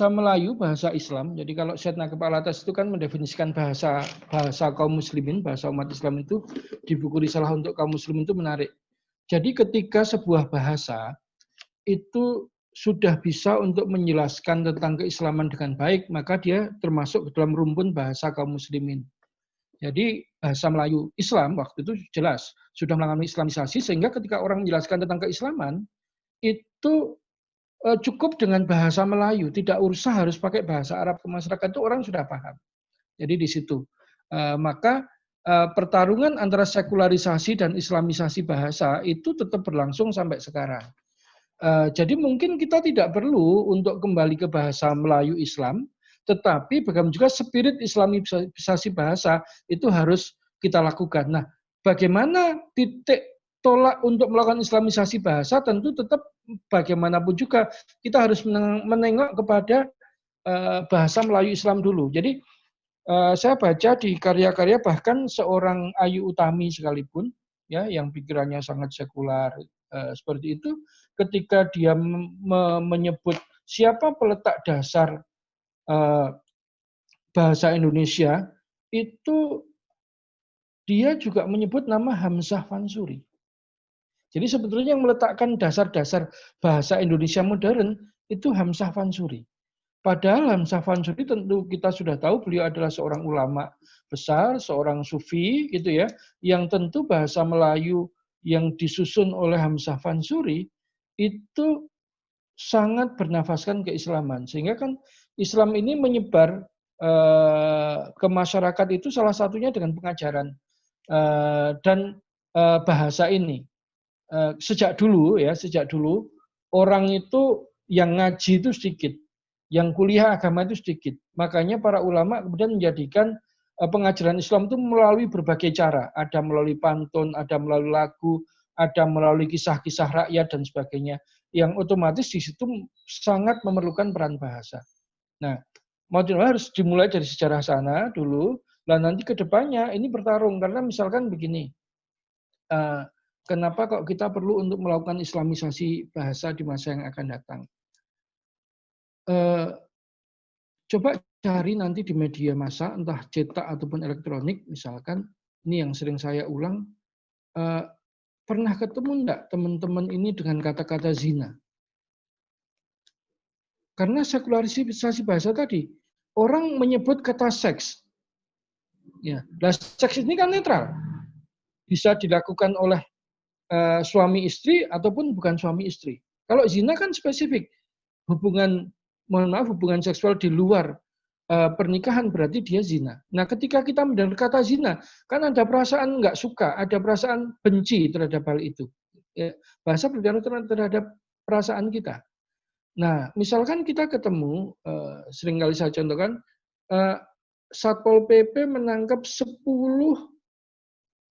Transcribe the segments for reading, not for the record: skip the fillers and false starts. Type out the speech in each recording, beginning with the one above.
Melayu, bahasa Islam. Jadi kalau Syed Naqib Al-Atas itu kan mendefinisikan bahasa kaum muslimin, bahasa umat Islam itu di buku Risalah untuk kaum muslimin itu menarik. Jadi ketika sebuah bahasa itu sudah bisa untuk menjelaskan tentang keislaman dengan baik, maka dia termasuk ke dalam rumpun bahasa kaum muslimin. Jadi bahasa Melayu Islam waktu itu jelas sudah mengalami islamisasi, sehingga ketika orang menjelaskan tentang keislaman itu cukup dengan bahasa Melayu, tidak usah harus pakai bahasa Arab ke masyarakat, itu orang sudah paham. Jadi di situ. Maka pertarungan antara sekularisasi dan islamisasi bahasa itu tetap berlangsung sampai sekarang. Jadi mungkin kita tidak perlu untuk kembali ke bahasa Melayu Islam, tetapi bagaimana juga spirit islamisasi bahasa itu harus kita lakukan. Nah, bagaimana titik tolak untuk melakukan islamisasi bahasa, tentu tetap bagaimanapun juga kita harus menengok kepada bahasa Melayu Islam dulu. Jadi saya baca di karya-karya bahkan seorang Ayu Utami sekalipun, ya, yang pikirannya sangat sekular seperti itu, ketika dia menyebut siapa peletak dasar bahasa Indonesia, itu dia juga menyebut nama Hamzah Fansuri. Jadi sebetulnya yang meletakkan dasar-dasar bahasa Indonesia modern itu Hamzah Fansuri. Padahal Hamzah Fansuri tentu kita sudah tahu beliau adalah seorang ulama besar, seorang sufi gitu ya, yang tentu bahasa Melayu yang disusun oleh Hamzah Fansuri itu sangat bernafaskan keislaman. Sehingga kan Islam ini menyebar ke masyarakat itu salah satunya dengan pengajaran dan bahasa ini. Sejak dulu orang itu yang ngaji itu sedikit, yang kuliah agama itu sedikit. Makanya para ulama kemudian menjadikan pengajaran Islam itu melalui berbagai cara. Ada melalui pantun, ada melalui lagu, ada melalui kisah-kisah rakyat dan sebagainya. Yang otomatis di situ sangat memerlukan peran bahasa. Nah, mau tidak harus dimulai dari sejarah sana dulu, dan nanti ke depannya ini bertarung. Karena misalkan begini, kenapa kok kita perlu untuk melakukan islamisasi bahasa di masa yang akan datang? Coba cari nanti di media massa, entah cetak ataupun elektronik, misalkan, ini yang sering saya ulang, pernah ketemu enggak teman-teman ini dengan kata-kata zina? Karena sekularisasi bahasa tadi, orang menyebut kata seks. Ya, nah, seks ini kan netral. Bisa dilakukan oleh suami istri ataupun bukan suami istri. Kalau zina kan spesifik, hubungan seksual di luar pernikahan berarti dia zina. Nah, ketika kita mendengar kata zina, kan ada perasaan nggak suka, ada perasaan benci terhadap hal itu. Ya, bahasa berbicara terhadap perasaan kita. Nah, misalkan kita ketemu, seringkali saya contohkan, Satpol PP menangkap 10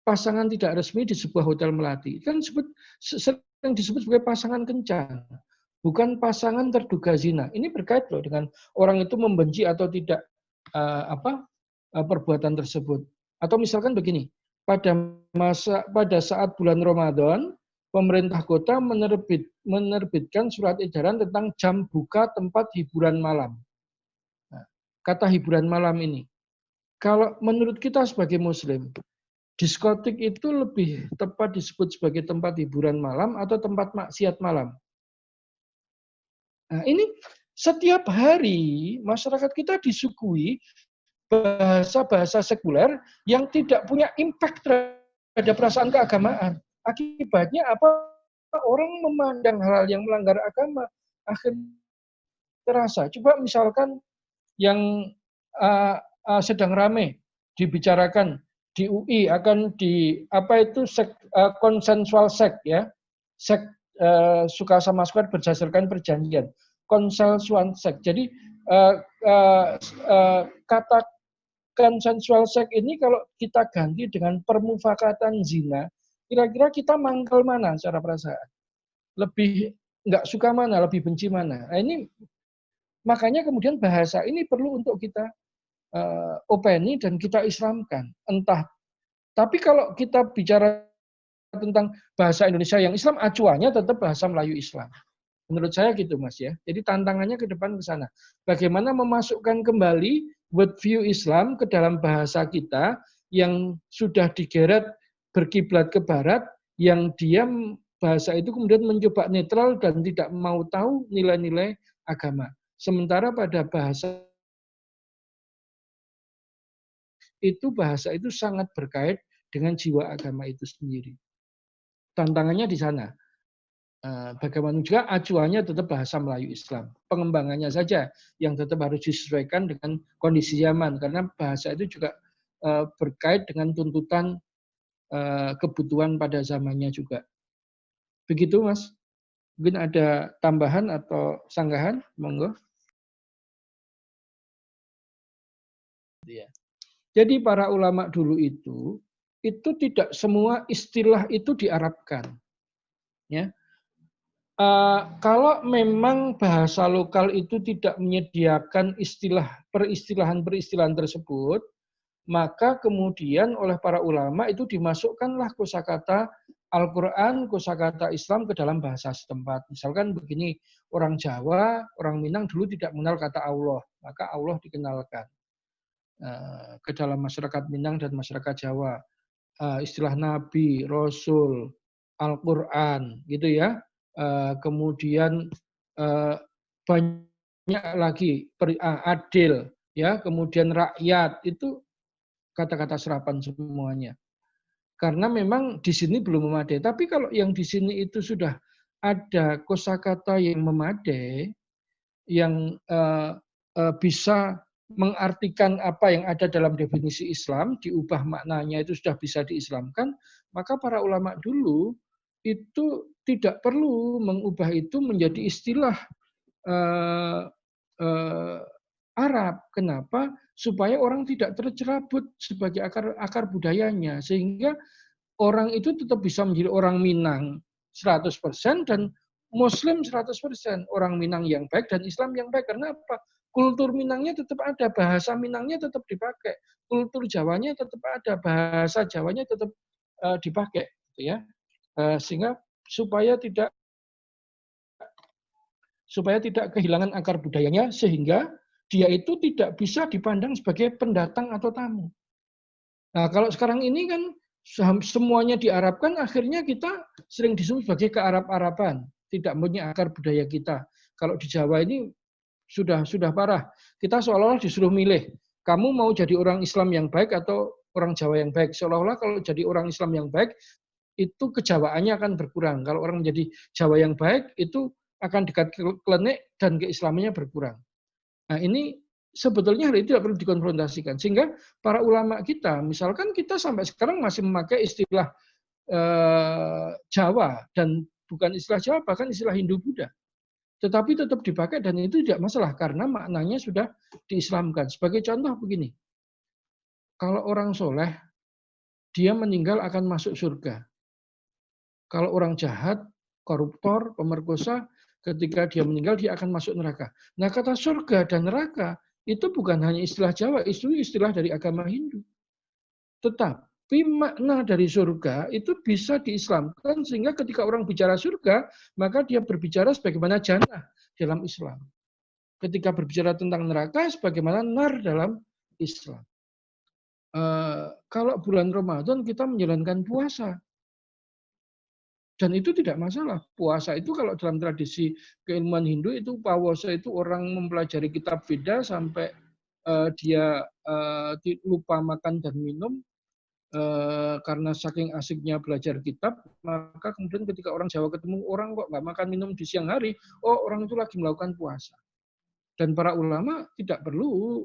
pasangan tidak resmi di sebuah hotel melati. Kan sering disebut sebagai pasangan kencan, bukan pasangan terduga zina. Ini berkait loh dengan orang itu membenci atau tidak perbuatan tersebut. Atau misalkan begini, pada saat bulan Ramadan, pemerintah kota menerbitkan surat edaran tentang jam buka tempat hiburan malam. Nah, kata hiburan malam ini, kalau menurut kita sebagai Muslim, diskotik itu lebih tepat disebut sebagai tempat hiburan malam atau tempat maksiat malam. Nah, ini setiap hari masyarakat kita disuguhi bahasa-bahasa sekuler yang tidak punya impact terhadap perasaan keagamaan. Akibatnya apa? Orang memandang hal yang melanggar agama akhirnya terasa. Coba misalkan yang sedang ramai dibicarakan di UI akan konsensual seks ya, seks suka sama suka berdasarkan perjanjian, konsensual seks. Jadi kata konsensual seks ini kalau kita ganti dengan permufakatan zina, kira-kira kita mangkal mana secara perasaan? Lebih nggak suka mana, lebih benci mana? Nah, ini makanya kemudian bahasa ini perlu untuk kita openi dan kita Islamkan. Tapi kalau kita bicara tentang bahasa Indonesia yang Islam, acuannya tetap bahasa Melayu Islam. Menurut saya gitu Mas ya. Jadi tantangannya ke depan ke sana. Bagaimana memasukkan kembali worldview Islam ke dalam bahasa kita yang sudah digeret berkiblat ke barat, yang dia bahasa itu kemudian mencoba netral dan tidak mau tahu nilai-nilai agama. Sementara pada bahasa itu sangat berkait dengan jiwa agama itu sendiri. Tantangannya di sana. Bagaimana juga acuannya tetap bahasa Melayu Islam. Pengembangannya saja yang tetap harus disesuaikan dengan kondisi zaman. Karena bahasa itu juga berkait dengan tuntutan kebutuhan pada zamannya juga. Begitu Mas. Mungkin ada tambahan atau sanggahan? Monggo. Jadi para ulama dulu itu tidak semua istilah itu diarabkan. Ya. Kalau memang bahasa lokal itu tidak menyediakan peristilahan-peristilahan tersebut, maka kemudian oleh para ulama itu dimasukkanlah kosakata Al-Quran, kosakata Islam ke dalam bahasa setempat. Misalkan begini, orang Jawa, orang Minang dulu tidak mengenal kata Allah, maka Allah dikenalkan ke dalam masyarakat Minang dan masyarakat Jawa. Istilah Nabi, Rasul, Al-Quran, gitu ya. Kemudian banyak lagi adil, ya, kemudian rakyat, itu kata-kata serapan semuanya. Karena memang di sini belum memadai. Tapi kalau yang di sini itu sudah ada kosakata yang memadai, yang bisa mengartikan apa yang ada dalam definisi Islam, diubah maknanya itu sudah bisa diislamkan, maka para ulama dulu itu tidak perlu mengubah itu menjadi istilah Arab. Kenapa? Supaya orang tidak tercerabut sebagai akar budayanya. Sehingga orang itu tetap bisa menjadi orang Minang 100% dan Muslim 100%. Orang Minang yang baik dan Islam yang baik. Karena apa? Kultur Minangnya tetap ada, bahasa Minangnya tetap dipakai, kultur Jawanya tetap ada, bahasa Jawanya tetap dipakai, gitu ya. Sehingga supaya tidak kehilangan akar budayanya, sehingga dia itu tidak bisa dipandang sebagai pendatang atau tamu. Nah, kalau sekarang ini kan semuanya diarabkan, akhirnya kita sering disebut sebagai kearab-araban, tidak punya akar budaya kita. Kalau di Jawa ini sudah parah. Kita seolah-olah disuruh milih, kamu mau jadi orang Islam yang baik atau orang Jawa yang baik. Seolah-olah kalau jadi orang Islam yang baik, itu kejawaannya akan berkurang. Kalau orang menjadi Jawa yang baik, itu akan dekat klenik dan keislamannya berkurang. Nah, ini sebetulnya hal itu tidak perlu dikonfrontasikan. Sehingga para ulama kita, misalkan kita sampai sekarang masih memakai istilah Jawa, dan bukan istilah Jawa, bahkan istilah Hindu-Buddha. Tetapi tetap dipakai dan itu tidak masalah karena maknanya sudah diislamkan. Sebagai contoh begini, kalau orang soleh, dia meninggal akan masuk surga. Kalau orang jahat, koruptor, pemerkosa, ketika dia meninggal dia akan masuk neraka. Nah, kata surga dan neraka itu bukan hanya istilah Jawa, itu istilah dari agama Hindu. Tetapi makna dari surga itu bisa diislamkan sehingga ketika orang bicara surga, maka dia berbicara sebagaimana jannah dalam Islam. Ketika berbicara tentang neraka, sebagaimana nar dalam Islam. Kalau bulan Ramadan kita menjalankan puasa. Dan itu tidak masalah. Puasa itu kalau dalam tradisi keilmuan Hindu itu puasa itu orang mempelajari kitab Veda sampai dia lupa makan dan minum karena saking asiknya belajar kitab, maka kemudian ketika orang Jawa ketemu orang kok nggak makan minum di siang hari, oh orang itu lagi melakukan puasa. Dan para ulama tidak perlu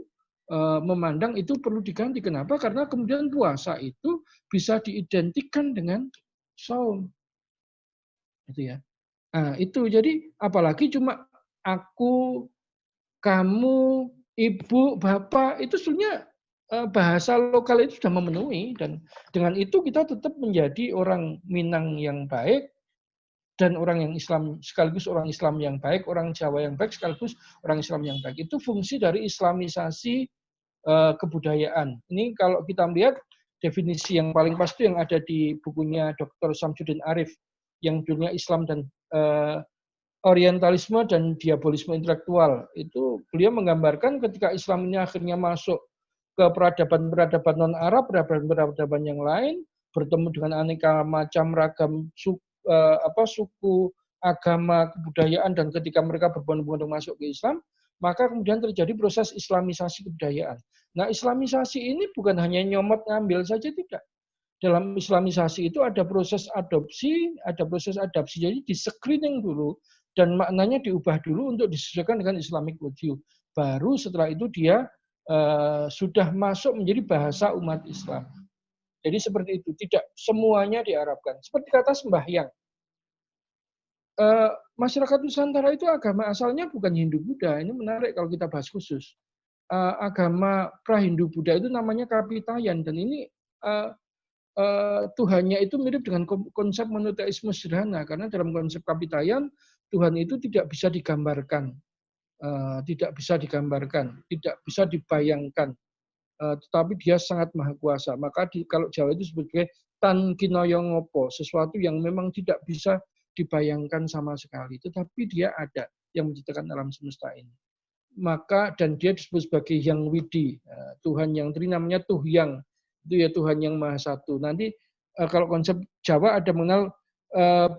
memandang itu perlu diganti. Kenapa? Karena kemudian puasa itu bisa diidentikan dengan saum. Gitu ya. Nah, itu jadi apalagi cuma aku, kamu, ibu, bapak itu sebenarnya bahasa lokal itu sudah memenuhi dan dengan itu kita tetap menjadi orang Minang yang baik dan orang yang Islam sekaligus orang Islam yang baik, orang Jawa yang baik sekaligus orang Islam yang baik. Itu fungsi dari Islamisasi kebudayaan. Ini kalau kita melihat definisi yang paling pasti yang ada di bukunya Dr. Samsudin Arif yang dunia Islam dan orientalisme dan diabolisme intelektual. Itu beliau menggambarkan ketika Islam ini akhirnya masuk ke peradaban-peradaban non-Arab, peradaban-peradaban yang lain, bertemu dengan aneka macam ragam suku, agama, kebudayaan, dan ketika mereka berbondong-bondong masuk ke Islam, maka kemudian terjadi proses islamisasi kebudayaan. Nah, islamisasi ini bukan hanya nyomot ngambil saja, tidak. Dalam islamisasi itu ada proses adopsi, ada proses adapsi. Jadi di-screening dulu, dan maknanya diubah dulu untuk disesuaikan dengan Islamic worldview. Baru setelah itu dia sudah masuk menjadi bahasa umat Islam. Jadi seperti itu, tidak semuanya diarabkan. Seperti kata sembahyang. Masyarakat Nusantara itu agama asalnya bukan Hindu-Buddha. Ini menarik kalau kita bahas khusus. Agama pra-Hindu-Buddha itu namanya Kapitayan, dan ini Tuhannya itu mirip dengan konsep monoteisme sederhana, karena dalam konsep Kapitayan Tuhan itu tidak bisa digambarkan, tidak bisa dibayangkan, tetapi dia sangat maha kuasa. Maka kalau Jawa itu sebagai tan kinoyo ngopo, sesuatu yang memang tidak bisa dibayangkan sama sekali, tetapi dia ada yang menciptakan alam semesta ini. Maka dan dia disebut sebagai Yang Widi, Tuhan yang namanya Tuhyang, itu ya Tuhan yang Maha Satu. Nanti kalau konsep Jawa ada mengenal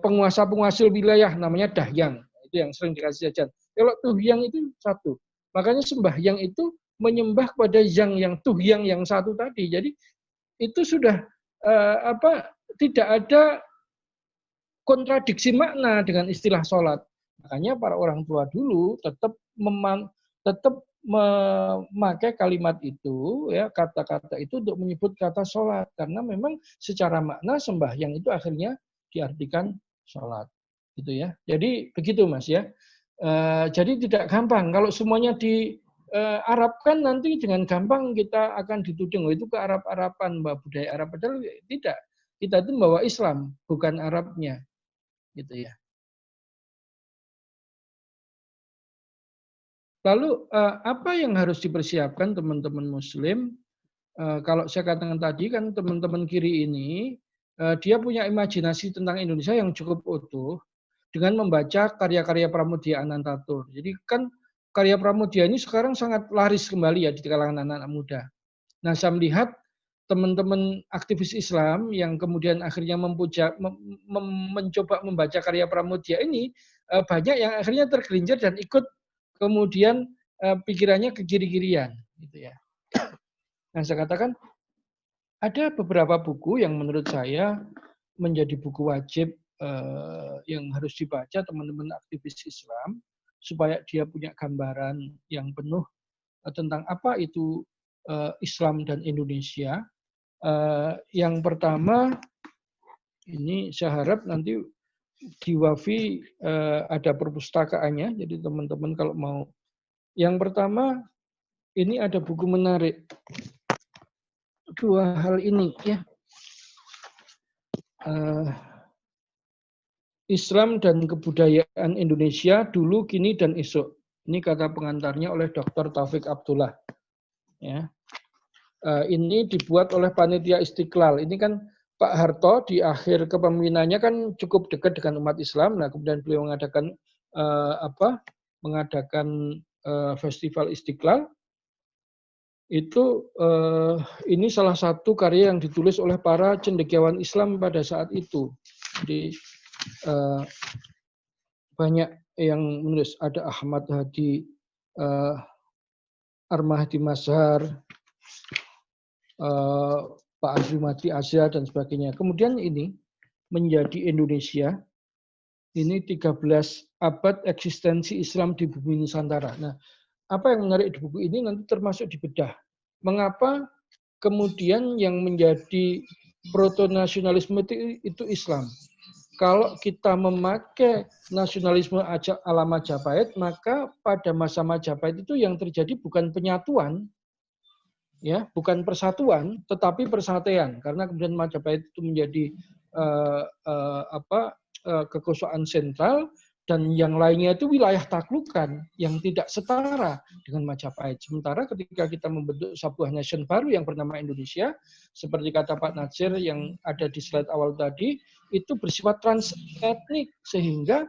penguasa penghasil wilayah namanya Dahyang, itu yang sering dikasih jajan. Kalau Tuhyang itu satu, makanya sembahyang itu menyembah kepada yang Tuhyang yang satu tadi. Jadi itu sudah tidak ada kontradiksi makna dengan istilah sholat. Makanya para orang tua dulu tetap memakai kalimat itu, ya, kata-kata itu untuk menyebut kata sholat, karena memang secara makna sembahyang itu akhirnya diartikan sholat, gitu ya. Jadi begitu Mas ya. Jadi tidak gampang kalau semuanya diarabkan, nanti dengan gampang kita akan dituding itu ke Arab-Araban, budaya Arab, padahal tidak. Kita itu membawa Islam, bukan Arabnya, gitu ya. Lalu apa yang harus dipersiapkan teman-teman Muslim? Kalau saya katakan tadi kan teman-teman kiri ini dia punya imajinasi tentang Indonesia yang cukup utuh dengan membaca karya-karya Pramudia Anantatur. Jadi kan karya Pramudia ini sekarang sangat laris kembali ya di kalangan anak-anak muda. Nah, saya melihat teman-teman aktivis Islam yang kemudian akhirnya mencoba membaca karya Pramudia ini, banyak yang akhirnya tergelincir dan ikut kemudian pikirannya ke kiri-kirian, gitu ya. Nah, saya katakan ada beberapa buku yang menurut saya menjadi buku wajib yang harus dibaca teman-teman aktivis Islam supaya dia punya gambaran yang penuh tentang apa itu Islam dan Indonesia. Yang pertama, ini saya harap nanti di Wafi ada perpustakaannya, jadi teman-teman kalau mau. Yang pertama, ini ada buku menarik. Dua hal ini ya. Islam dan Kebudayaan Indonesia dulu, kini, dan esok. Ini kata pengantarnya oleh Dr. Taufik Abdullah. Ya. Ini dibuat oleh Panitia Istiqlal. Ini kan Pak Harto di akhir kepemimpinannya kan cukup dekat dengan umat Islam. Nah, kemudian beliau mengadakan Festival Istiqlal. Itu ini salah satu karya yang ditulis oleh para cendekiawan Islam pada saat itu. Jadi banyak yang menulis, ada Ahmad Hadi, Armahdi Mazhar, Pak Azumati Azhar, dan sebagainya. Kemudian ini menjadi Indonesia, ini 13 abad eksistensi Islam di bumi Nusantara. Nah, apa yang menarik di buku ini nanti termasuk dibedah. Mengapa kemudian yang menjadi proto-nasionalisme itu Islam? Kalau kita memakai nasionalisme ala Majapahit, maka pada masa Majapahit itu yang terjadi bukan penyatuan, ya, bukan persatuan, tetapi persatuan. Karena kemudian Majapahit itu menjadi kekuasaan sentral, dan yang lainnya itu wilayah taklukan yang tidak setara dengan Majapahit. Sementara ketika kita membentuk sebuah nation baru yang bernama Indonesia, seperti kata Pak Natsir yang ada di slide awal tadi, itu bersifat transetnik, sehingga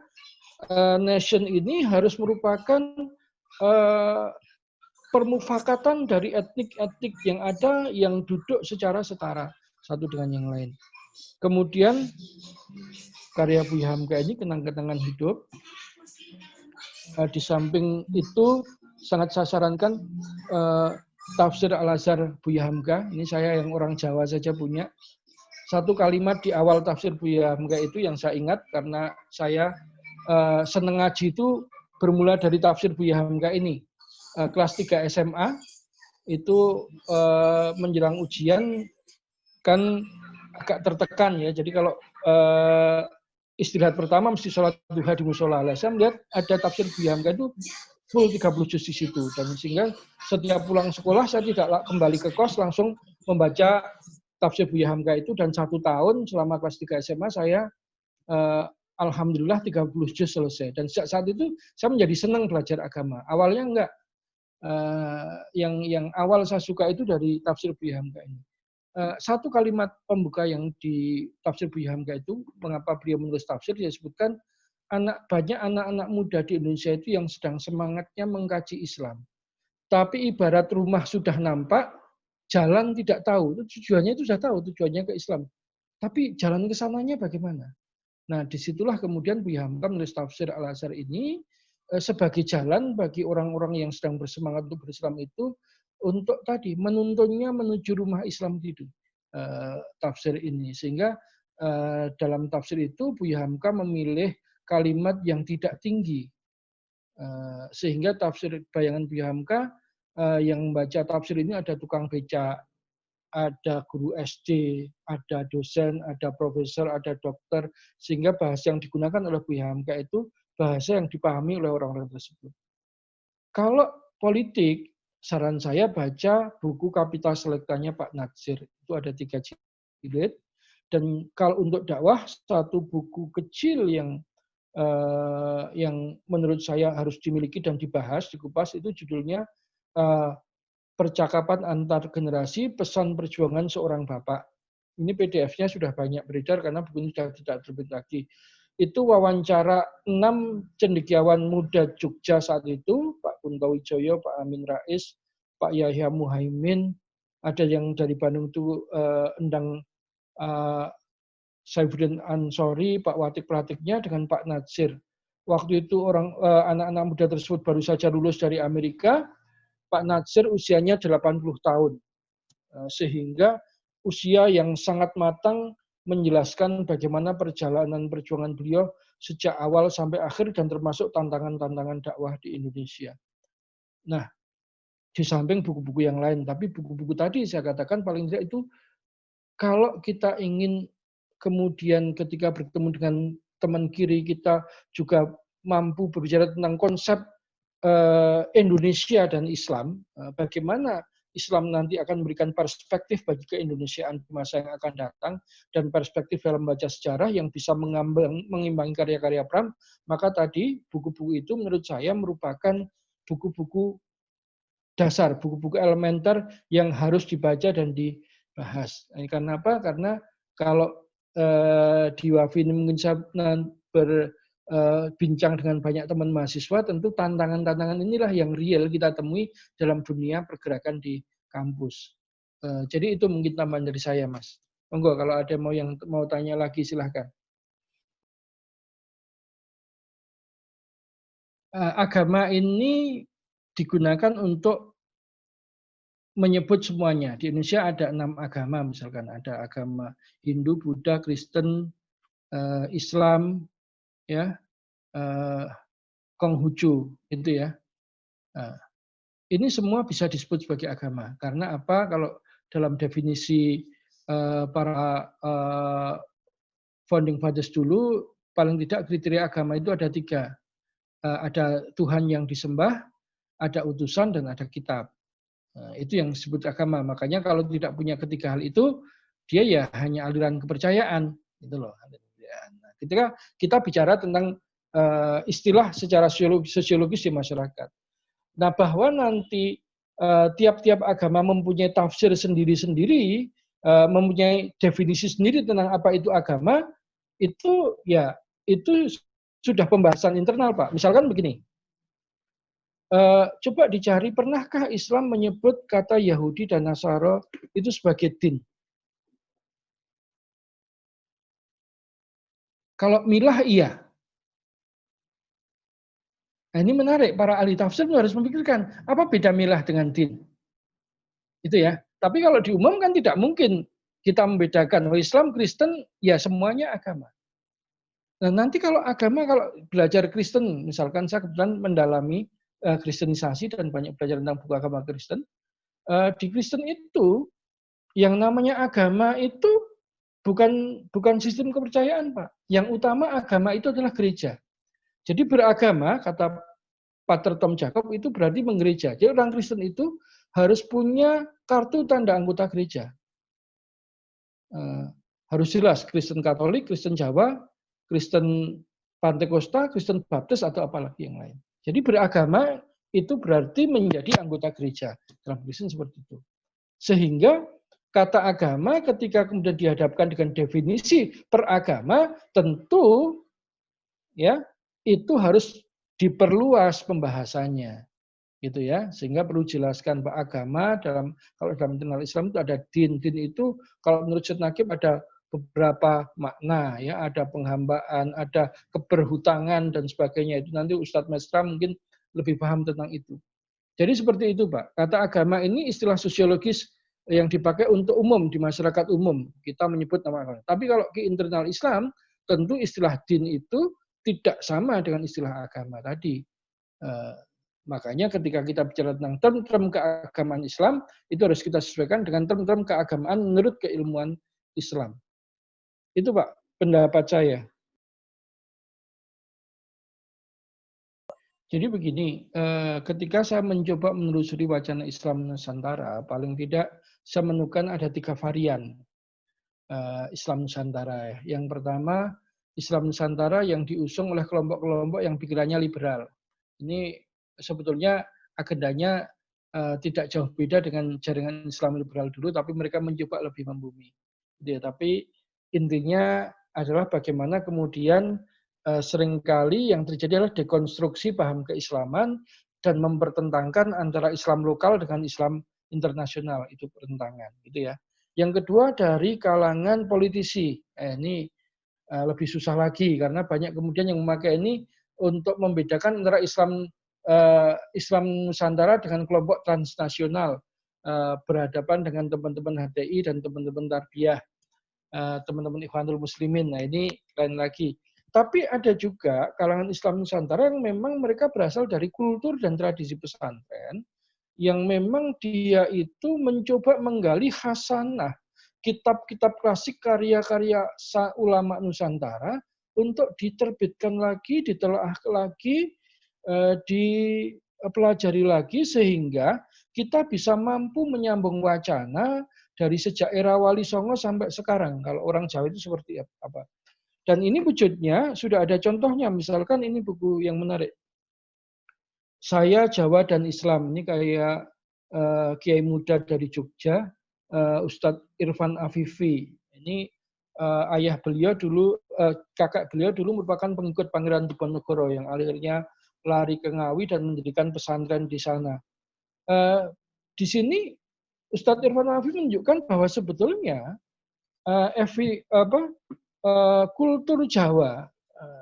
nation ini harus merupakan permufakatan dari etnik-etnik yang ada yang duduk secara setara satu dengan yang lain. Kemudian karya Buya Hamka ini kenang-kenangan hidup. Di samping itu sangat saya sarankan tafsir Al-Azhar Buya Hamka. Ini saya yang orang Jawa saja punya. Satu kalimat di awal tafsir Buya Hamka itu yang saya ingat karena saya seneng ngaji itu bermula dari tafsir Buya Hamka ini. Kelas 3 SMA itu menjelang ujian kan agak tertekan ya. Jadi kalau istirahat pertama mesti sholat duha di musola. Saya melihat ada tafsir Buya Hamka itu full 30 juz di situ. Dan sehingga setiap pulang sekolah saya tidak kembali ke kos, langsung membaca tafsir Buya Hamka itu. Dan 1 tahun selama kelas 3 SMA saya alhamdulillah 30 juz selesai. Dan sejak saat itu saya menjadi senang belajar agama. Awalnya enggak. Yang awal saya suka itu dari tafsir Buya Hamka ini. Satu kalimat pembuka yang di tafsir Buya Hamka itu, mengapa beliau menulis tafsir, dia sebutkan banyak anak-anak muda di Indonesia itu yang sedang semangatnya mengkaji Islam. Tapi ibarat rumah sudah nampak, jalan tidak tahu. Tujuannya itu sudah tahu, tujuannya ke Islam. Tapi jalan ke sananya bagaimana? Nah, disitulah kemudian Buya Hamka menulis tafsir Al-Azhar ini sebagai jalan bagi orang-orang yang sedang bersemangat untuk berislam itu untuk tadi menuntunnya menuju rumah Islam itu tafsir ini. Sehingga dalam tafsir itu Buya Hamka memilih kalimat yang tidak tinggi. Sehingga tafsir bayangan Buya Hamka yang membaca tafsir ini ada tukang becak, ada guru SD, ada dosen, ada profesor, ada dokter, sehingga bahasa yang digunakan oleh Buya Hamka itu bahasa yang dipahami oleh orang-orang tersebut. Kalau politik, saran saya baca buku Kapital Selektanya Pak Natsir. Itu ada 3 jilid. Dan kalau untuk dakwah, satu buku kecil yang menurut saya harus dimiliki dan dibahas, dikupas, itu judulnya Percakapan Antar Generasi, Pesan Perjuangan Seorang Bapak. Ini PDF-nya sudah banyak beredar karena buku ini sudah tidak terbit lagi. Itu wawancara 6 cendekiawan muda Jogja saat itu, Pak Kunto Wijoyo, Pak Amin Rais, Pak Yahya Muhaimin, ada yang dari Bandung itu Endang Saifuddin Ansori, Pak Watik Pratiknya dengan Pak Natsir. Waktu itu anak-anak muda tersebut baru saja lulus dari Amerika. Pak Natsir usianya 80 tahun. Sehingga usia yang sangat matang menjelaskan bagaimana perjalanan perjuangan beliau sejak awal sampai akhir dan termasuk tantangan-tantangan dakwah di Indonesia. Nah, di samping buku-buku yang lain, tapi buku-buku tadi saya katakan paling tidak itu kalau kita ingin kemudian ketika bertemu dengan teman kiri kita juga mampu berbicara tentang konsep Indonesia dan Islam, bagaimana Islam nanti akan memberikan perspektif bagi keindonesiaan di masa yang akan datang dan perspektif dalam baca sejarah yang bisa mengimbangi karya-karya Pram, maka tadi buku-buku itu menurut saya merupakan buku-buku dasar, buku-buku elementer yang harus dibaca dan dibahas. Karena apa? Karena kalau di Wafi ini mungkin saya bincang dengan banyak teman mahasiswa, tentu tantangan-tantangan inilah yang real kita temui dalam dunia pergerakan di kampus. Jadi itu mungkin tambahan dari saya, Mas. Monggo kalau ada yang mau tanya lagi silahkan. Agama ini digunakan untuk menyebut semuanya. Di Indonesia ada 6 agama, misalkan ada agama Hindu, Buddha, Kristen, Islam, ya, Konghucu, itu ya. Ini semua bisa disebut sebagai agama. Karena apa? Kalau dalam definisi para founding fathers dulu, paling tidak kriteria agama itu ada 3. Ada Tuhan yang disembah, ada utusan, dan ada kitab. Itu yang disebut agama. Makanya kalau tidak punya ketiga hal itu, dia ya hanya aliran kepercayaan. Gitu loh. Nah, ketika kita bicara tentang istilah secara sosiologis di masyarakat. Nah, bahwa nanti tiap-tiap agama mempunyai tafsir sendiri-sendiri, mempunyai definisi sendiri tentang apa itu agama, itu ya itu sudah pembahasan internal, Pak. Misalkan begini, coba dicari, pernahkah Islam menyebut kata Yahudi dan Nasara itu sebagai din? Kalau milah iya. Nah, ini menarik, para ahli tafsir harus memikirkan, apa beda milah dengan din? Itu ya. Tapi kalau diumumkan tidak mungkin kita membedakan, Islam, Kristen, ya semuanya agama. Nah, nanti kalau agama, kalau belajar Kristen, misalkan saya kebetulan mendalami kristenisasi dan banyak belajar tentang buku agama Kristen, di Kristen itu yang namanya agama itu bukan sistem kepercayaan, Pak. Yang utama agama itu adalah gereja. Jadi beragama, kata Pater Tom Jacob, itu berarti menggereja. Jadi orang Kristen itu harus punya kartu tanda anggota gereja. Harus jelas, Kristen Katolik, Kristen Jawa, Kristen Pantekosta, Kristen Baptis, atau apalagi yang lain. Jadi beragama itu berarti menjadi anggota gereja. Dalam Kristen seperti itu. Sehingga kata agama ketika kemudian dihadapkan dengan definisi peragama, tentu ya itu harus diperluas pembahasannya, gitu ya. Sehingga perlu jelaskan bahwa agama kalau dalam internal Islam itu ada din. Din itu kalau menurut Syed Naqib ada beberapa makna, ya, ada penghambaan, ada keberhutangan dan sebagainya. Itu nanti Ustadz Mesra mungkin lebih paham tentang itu. Jadi seperti itu, Pak. Kata agama ini istilah sosiologis yang dipakai untuk umum di masyarakat umum. Kita menyebut nama agama. Tapi kalau ke internal Islam, tentu istilah din itu tidak sama dengan istilah agama tadi. Makanya ketika kita bicara tentang term-term keagamaan Islam, itu harus kita sesuaikan dengan term-term keagamaan menurut keilmuan Islam. Itu, Pak, pendapat saya. Jadi begini, ketika saya mencoba menelusuri wacana Islam Nusantara, paling tidak saya menemukan ada 3 varian Islam Nusantara. Yang pertama, Islam Nusantara yang diusung oleh kelompok-kelompok yang pikirannya liberal. Ini sebetulnya agendanya tidak jauh beda dengan jaringan Islam liberal dulu, tapi mereka mencoba lebih membumi. Tapi intinya adalah bagaimana kemudian seringkali yang terjadi adalah dekonstruksi paham keislaman dan mempertentangkan antara Islam lokal dengan Islam internasional, itu pertentangan, gitu ya. Yang kedua dari kalangan politisi, ini lebih susah lagi karena banyak kemudian yang memakai ini untuk membedakan antara Islam Nusantara dengan kelompok transnasional, berhadapan dengan teman-teman HTI dan teman-teman Tarbiyah, teman-teman Ikhwanul Muslimin. Nah, ini lain lagi. Tapi ada juga kalangan Islam Nusantara yang memang mereka berasal dari kultur dan tradisi pesantren, yang memang dia itu mencoba menggali khasanah kitab-kitab klasik, karya-karya ulama Nusantara untuk diterbitkan lagi, ditelaah lagi, dipelajari lagi, sehingga kita bisa mampu menyambung wacana dari sejak era Wali Songo sampai sekarang. Kalau orang Jawa itu seperti apa. Dan ini wujudnya sudah ada contohnya. Misalkan ini buku yang menarik. Saya, Jawa dan Islam. Ini kayak Kiai muda dari Jogja, Ustadz Irfan Afifi. Ini ayah beliau dulu, kakak beliau dulu merupakan pengikut Pangeran Diponegoro yang akhirnya lari ke Ngawi dan mendirikan pesantren di sana. Di sini Ustadz Irfan Afifi menunjukkan bahwa sebetulnya kultur Jawa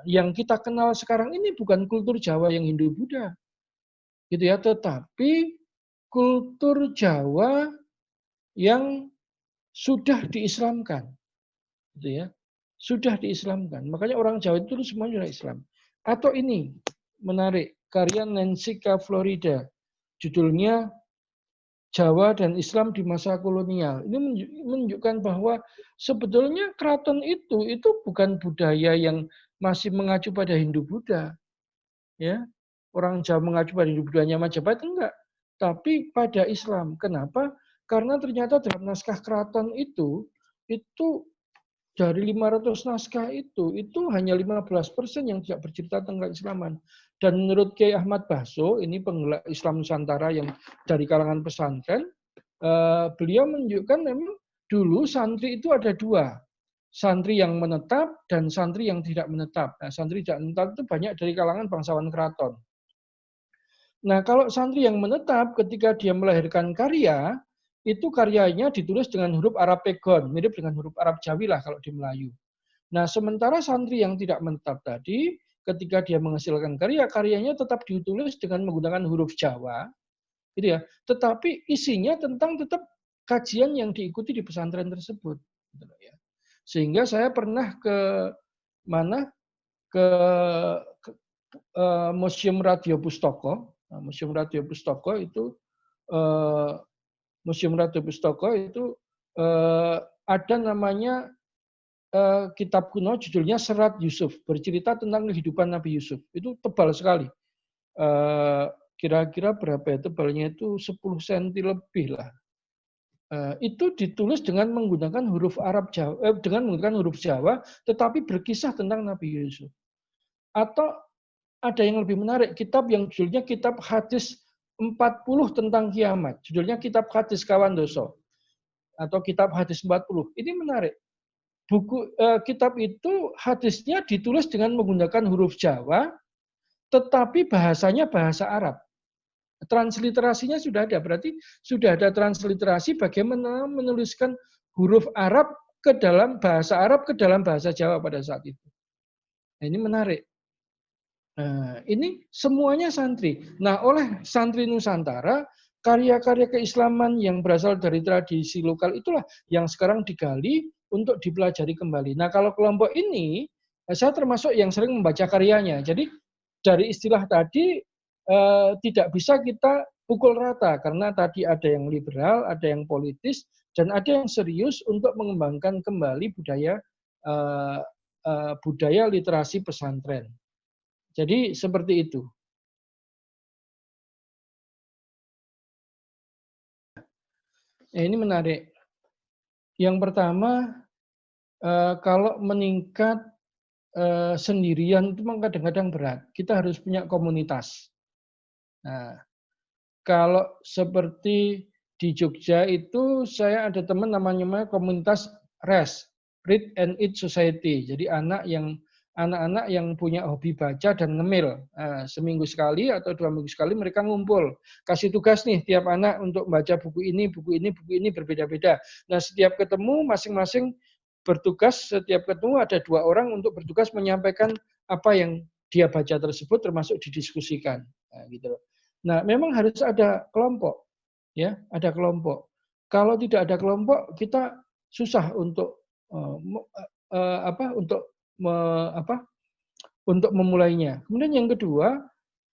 yang kita kenal sekarang ini bukan kultur Jawa yang Hindu-Buddha, gitu ya, tetapi kultur Jawa yang sudah diislamkan, gitu ya, sudah diislamkan. Makanya orang Jawa itu semuanya Islam. Atau ini menarik, karya Nancy K. Florida, judulnya Jawa dan Islam di masa kolonial. Ini menunjukkan bahwa sebetulnya keraton itu bukan budaya yang masih mengacu pada Hindu-Buddha, ya. Orang Jawa mengacu pada Hindu-Buddhanya Majapahit, enggak, tapi pada Islam. Kenapa? Karena ternyata dalam naskah keraton itu dari 500 naskah itu hanya 15% yang tidak bercerita tentang keislaman. Dan menurut Kiai Ahmad Baso, ini penggerak Islam Nusantara yang dari kalangan pesantren, beliau menunjukkan memang dulu santri itu ada 2. santri yang menetap dan santri yang tidak menetap. Nah, santri tidak menetap itu banyak dari kalangan bangsawan keraton. Nah, kalau santri yang menetap ketika dia melahirkan karya, itu karyanya ditulis dengan huruf Arab Pegon, mirip dengan huruf Arab Jawi lah kalau di Melayu. Nah, sementara santri yang tidak menetap tadi, ketika dia menghasilkan karya, karyanya tetap ditulis dengan menggunakan huruf Jawa, gitu ya. Tetapi isinya tentang tetap kajian yang diikuti di pesantren tersebut, gitu ya. Sehingga saya pernah ke mana? Ke, ke Museum Radio Pustoko. Nah, Museum Radio Pustoko itu Museum Radio Pustoko itu ada namanya kitab kuno judulnya Serat Yusuf, bercerita tentang kehidupan Nabi Yusuf. Itu tebal sekali. Kira-kira berapa ya tebalnya itu 10 cm lebih lah. Itu ditulis dengan menggunakan huruf Arab Jawa, dengan menggunakan huruf Jawa, tetapi berkisah tentang Nabi Yusuf. Atau ada yang lebih menarik, kitab yang judulnya Kitab Hadis 40 tentang kiamat. Judulnya Kitab Hadis Kawandoso atau Kitab Hadis 40. Ini menarik. Kitab itu hadisnya ditulis dengan menggunakan huruf Jawa, tetapi bahasanya bahasa Arab. Transliterasinya sudah ada, berarti sudah ada transliterasi bagaimana menuliskan huruf Arab ke dalam bahasa Arab ke dalam bahasa Jawa pada saat itu. Nah, ini menarik. Nah, ini semuanya santri. Nah, oleh santri Nusantara, karya-karya keislaman yang berasal dari tradisi lokal itulah yang sekarang digali untuk dipelajari kembali. Nah, kalau kelompok ini, saya termasuk yang sering membaca karyanya. Jadi, dari istilah tadi, tidak bisa kita pukul rata, karena tadi ada yang liberal, ada yang politis, dan ada yang serius untuk mengembangkan kembali budaya literasi pesantren. Jadi seperti itu. Ini menarik. Yang pertama, kalau meningkat sendirian itu memang kadang-kadang berat. Kita harus punya komunitas. Nah, kalau seperti di Jogja itu saya ada teman namanya komunitas RES, Read and Eat Society. Jadi anak-anak yang punya hobi baca dan ngemil. Seminggu sekali atau 2 minggu sekali mereka ngumpul. Kasih tugas nih tiap anak untuk baca buku ini berbeda-beda. Nah, setiap ketemu masing-masing bertugas, setiap ketemu ada 2 orang untuk bertugas menyampaikan apa yang dia baca tersebut termasuk didiskusikan. Nah, gitu. Nah, memang harus ada kelompok. Ya, ada kelompok. Kalau tidak ada kelompok, kita susah untuk untuk memulainya. Kemudian yang kedua,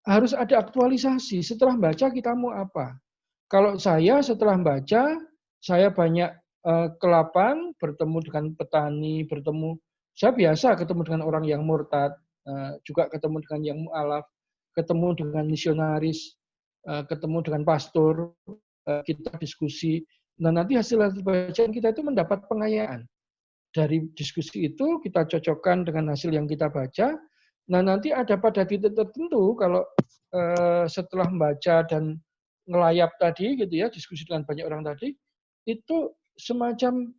harus ada aktualisasi. Setelah baca kita mau apa? Kalau saya setelah baca, saya banyak ke lapang, bertemu dengan petani, saya biasa ketemu dengan orang yang murtad, juga ketemu dengan yang mu'alaf, ketemu dengan misionaris, ketemu dengan pastor, kita diskusi. Nah, nanti hasil bacaan kita itu mendapat pengayaan. Dari diskusi itu kita cocokkan dengan hasil yang kita baca. Nah, nanti ada pada titik tertentu kalau setelah membaca dan ngelayap tadi gitu ya, diskusi dengan banyak orang tadi, itu semacam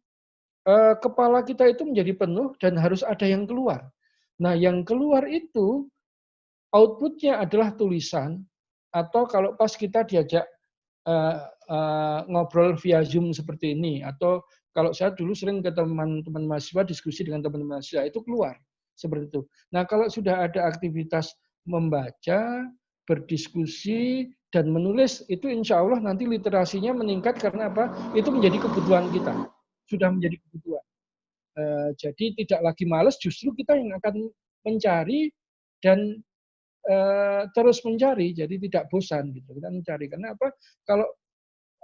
kepala kita itu menjadi penuh dan harus ada yang keluar. Nah, yang keluar itu outputnya adalah tulisan, atau kalau pas kita diajak ngobrol via Zoom seperti ini, atau kalau saya dulu sering ke teman-teman mahasiswa diskusi dengan teman-teman mahasiswa itu keluar seperti itu. Nah, kalau sudah ada aktivitas membaca, berdiskusi dan menulis, itu insya Allah nanti literasinya meningkat karena apa? Itu menjadi kebutuhan kita, sudah menjadi kebutuhan. Jadi tidak lagi malas, justru kita yang akan mencari dan terus mencari, jadi tidak bosan gitu. Kita mencari karena apa? Kalau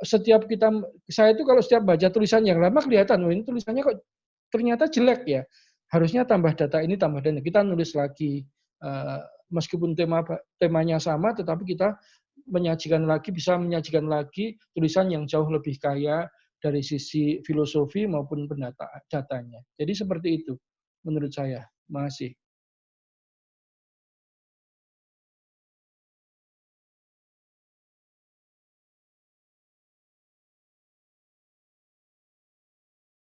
saya itu kalau setiap baca tulisan yang lama kelihatan, ini tulisannya kok ternyata jelek ya. Harusnya tambah data ini, tambah data. Kita nulis lagi, meskipun temanya sama, tetapi kita bisa menyajikan lagi tulisan yang jauh lebih kaya dari sisi filosofi maupun datanya. Jadi seperti itu menurut saya. Terima kasih.